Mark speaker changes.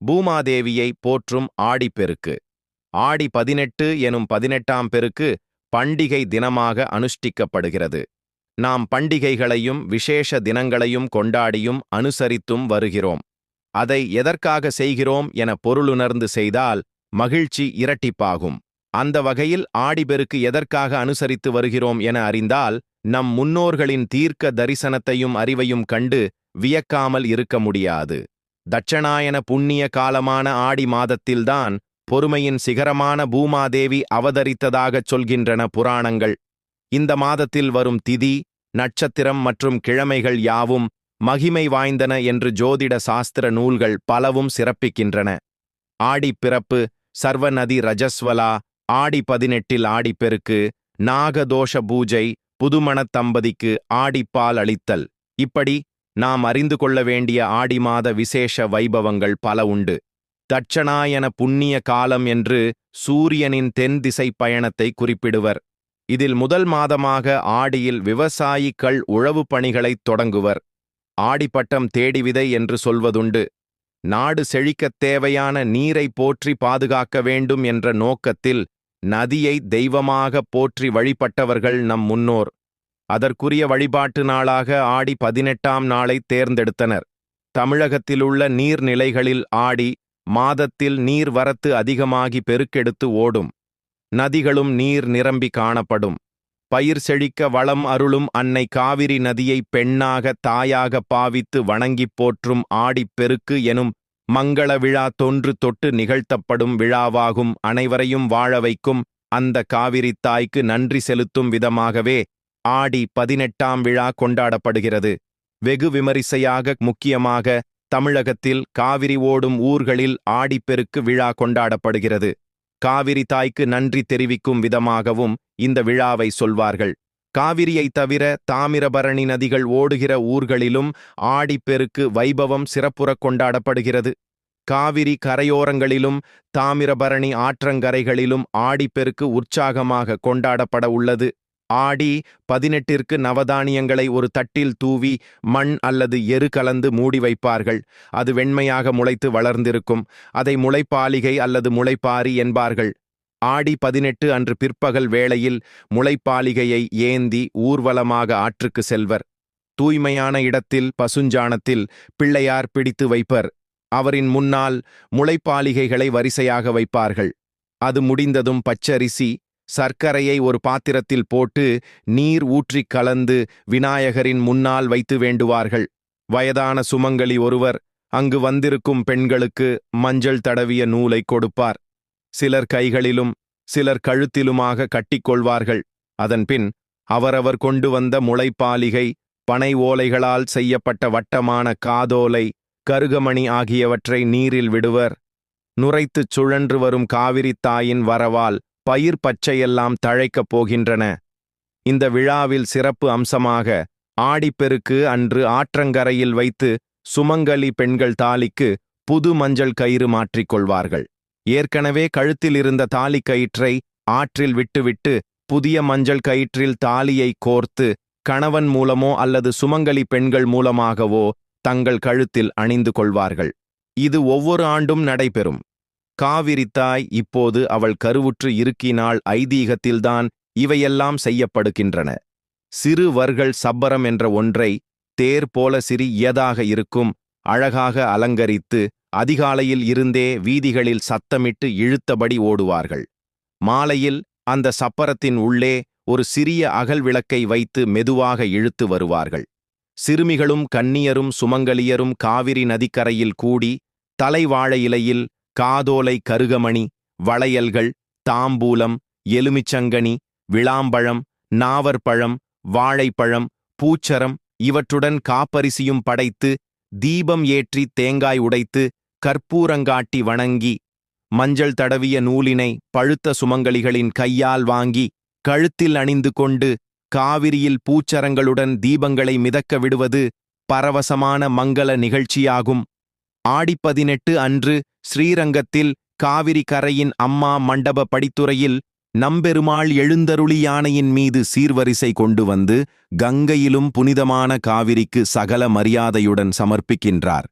Speaker 1: பூமாதேவியை போற்றும் ஆடிப்பெருக்கு. ஆடி 18 எனும் 18ஆம் பெருக்கு பண்டிகை தினமாக அனுஷ்டிக்கப்படுகிறது. நாம் பண்டிகைகளையும் விசேஷ தினங்களையும் கொண்டாடியும் அனுசரித்தும் வருகிறோம். அதை எதற்காக செய்கிறோம் என பொருளுணர்ந்து செய்தால் மகிழ்ச்சி இரட்டிப்பாகும். அந்த வகையில் ஆடிப்பெருக்கு எதற்காக அனுசரித்து வருகிறோம் என அறிந்தால் நம் முன்னோர்களின் தீர்க்க தரிசனத்தையும் அறிவையும் கண்டு வியக்காமல் இருக்க முடியாது. தட்சணாயன புண்ணிய காலமான ஆடி மாதத்தில்தான் பொறுமையின் சிகரமான பூமாதேவி அவதரித்ததாகச் சொல்கின்றன புராணங்கள். இந்த மாதத்தில் வரும் திதி, நட்சத்திரம் மற்றும் கிழமைகள் யாவும் மகிமை வாய்ந்தன என்று ஜோதிட சாஸ்திர நூல்கள் பலவும் சிறப்பிக்கின்றன. ஆடிப்பிறப்பு, சர்வநதி ரஜஸ்வலா, ஆடி 18 ஆடிப்பெருக்கு, நாகதோஷ பூஜை, புதுமணத் தம்பதிக்கு ஆடிப்பால் அளித்தல், இப்படி நாம் அறிந்து கொள்ள வேண்டிய ஆடி மாத விசேஷ வைபவங்கள் பல உண்டு. தட்சணாயன புண்ணிய காலம் என்று சூரியனின் தென் திசை பயணத்தை குறிப்பிடுவர். இதில் முதல் மாதமாக ஆடியில் விவசாயிகள் உழவு பணிகளைத் தொடங்குவர். ஆடிப்பட்டம் தேடி விதை என்று சொல்வதுண்டு. நாடு செழிக்கத் தேவையான நீரை போற்றி பாதுகாக்க வேண்டும் என்ற நோக்கத்தில் நதியை தெய்வமாக போற்றி வழிபட்டவர்கள் நம் முன்னோர். அதற்குரிய வழிபாட்டு நாளாக ஆடி 18ஆம் நாளை தேர்ந்தெடுத்தனர். தமிழகத்திலுள்ள நீர்நிலைகளில் ஆடி மாதத்தில் நீர் வரத்து அதிகமாகி பெருக்கெடுத்து ஓடும். நதிகளும் நீர் நிரம்பி காணப்படும். பயிர் செழிக்க வளம் அருளும் அன்னை காவிரி நதியை பெண்ணாக தாயாக பாவித்து வணங்கிப் போற்றும் ஆடிப்பெருக்கு எனும் மங்கள விழா தொன்று தொட்டு நிகழ்த்தப்படும் விழாவாகும். அனைவரையும் வாழ வைக்கும் அந்த காவிரி தாய்க்கு நன்றி செலுத்தும் விதமாகவே ஆடி 18ஆம் விழா கொண்டாடப்படுகிறது. வெகு விமரிசையாக முக்கியமாக தமிழகத்தில் காவிரி ஓடும் ஊர்களில் ஆடிப்பெருக்கு விழா கொண்டாடப்படுகிறது. காவிரி தாய்க்கு நன்றி தெரிவிக்கும் விதமாகவும் இந்த விழாவை சொல்வார்கள். காவிரியைத் தவிர தாமிரபரணி நதிகள் ஓடுகிற ஊர்களிலும் ஆடிப்பெருக்கு வைபவம் சிறப்புறக் கொண்டாடப்படுகிறது. காவிரி கரையோரங்களிலும் தாமிரபரணி ஆற்றங்கரைகளிலும் ஆடிப்பெருக்கு உற்சாகமாக கொண்டாடப்பட உள்ளது. ஆடி 18ற்கு நவதானியங்களை ஒரு தட்டில் தூவி மண் அல்லது எரு கலந்து மூடி வைப்பார்கள். அது வெண்மையாக முளைத்து வளர்ந்திருக்கும். அதை முளைப்பாலிகை அல்லது முளைப்பாரி என்பார்கள். ஆடி 18 அன்று பிற்பகல் வேளையில் முளைப்பாலிகையை ஏந்தி ஊர்வலமாக ஆற்றுக்கு செல்வர். தூய்மையான இடத்தில் பசுஞ்சாணத்தில் பிள்ளையார் பிடித்து வைப்பர். அவரின் முன்னால் முளைப்பாலிகைகளை வரிசையாக வைப்பார்கள். அது முடிந்ததும் பச்சரிசி, சர்க்கரையை ஒரு பாத்திரத்தில் போட்டு நீர் ஊற்றிக் கலந்து விநாயகரின் முன்னால் வைத்து வேண்டுவார்கள். வயதான சுமங்கலி ஒருவர் அங்கு வந்திருக்கும் பெண்களுக்கு மஞ்சள் தடவிய நூலை கொடுப்பார். சிலர் கைகளிலும் சிலர் கழுத்திலுமாக கட்டிக்கொள்வார்கள். அதன்பின் அவரவர் கொண்டு வந்த முளைப்பாலிகை, பனை ஓலைகளால் செய்யப்பட்ட வட்டமான காதோலை, கருகமணி ஆகியவற்றை நீரில் விடுவர். நுரைத்துச் சுழன்று வரும் காவிரி தாயின் வரவால் பயிர் பச்சையெல்லாம் தழைக்கப் போகின்றன. இந்த விழாவில் சிறப்பு அம்சமாக ஆடிப்பெருக்கு அன்று ஆற்றங்கரையில் வைத்து சுமங்கலி பெண்கள் தாலிக்கு புது மஞ்சள் கயிறு மாற்றிக்கொள்வார்கள். ஏற்கனவே கழுத்தில் இருந்த தாலி கயிற்றை ஆற்றில் விட்டுவிட்டு புதிய மஞ்சள் கயிற்றில் தாலியை கோர்த்து கணவன் மூலமோ அல்லது சுமங்கலி பெண்கள் மூலமாகவோ தங்கள் கழுத்தில் அணிந்து கொள்வார்கள். இது ஒவ்வொரு ஆண்டும் நடைபெறும். காவிரித்தாய் இப்போது அவள் கருவுற்று இருக்கினாள் ஐதீகத்தில்தான் இவையெல்லாம் செய்யப்படுகின்றன. சிறுவர்கள் சப்பரம் என்ற ஒன்றை தேர் போல சிறியதாக இருக்கும் அழகாக அலங்கரித்து அதிகாலையில் இருந்தே வீதிகளில் சத்தமிட்டு இழுத்தபடி ஓடுவார்கள். மாலையில் அந்த சப்பரத்தின் உள்ளே ஒரு சிறிய அகல் விளக்கை வைத்து மெதுவாக இழுத்து வருவார்கள். சிறுமிகளும் கன்னியரும் சுமங்கலியரும் காவிரி நதிக்கரையில் கூடி தலைவாழை இலையில் காதோலை, கருகமணி, வளையல்கள், தாம்பூலம், எலுமிச்சங்கனி, விளாம்பழம், நாவற்பழம், வாழைப்பழம், பூச்சரம் இவற்றுடன் காப்பரிசியும் படைத்து தீபம் ஏற்றி தேங்காய் உடைத்து கற்பூரங்காட்டி வணங்கி மஞ்சள் தடவிய நூலினை பழுத்த சுமங்கலிகளின் கையால் வாங்கி கழுத்தில் அணிந்து கொண்டு காவிரியில் பூச்சரங்களுடன் தீபங்களை மிதக்க விடுவது பரவசமான மங்கள நிகழ்ச்சியாகும். ஆடி 18 அன்று ஸ்ரீரங்கத்தில் காவிரி கரையின் அம்மா மண்டப படித்துறையில் நம்பெருமாள் எழுந்தருளி யானையின் மீது சீர்வரிசை கொண்டு வந்து கங்கையிலும் புனிதமான காவிரிக்கு சகல மரியாதையுடன் சமர்ப்பிக்கின்றார்.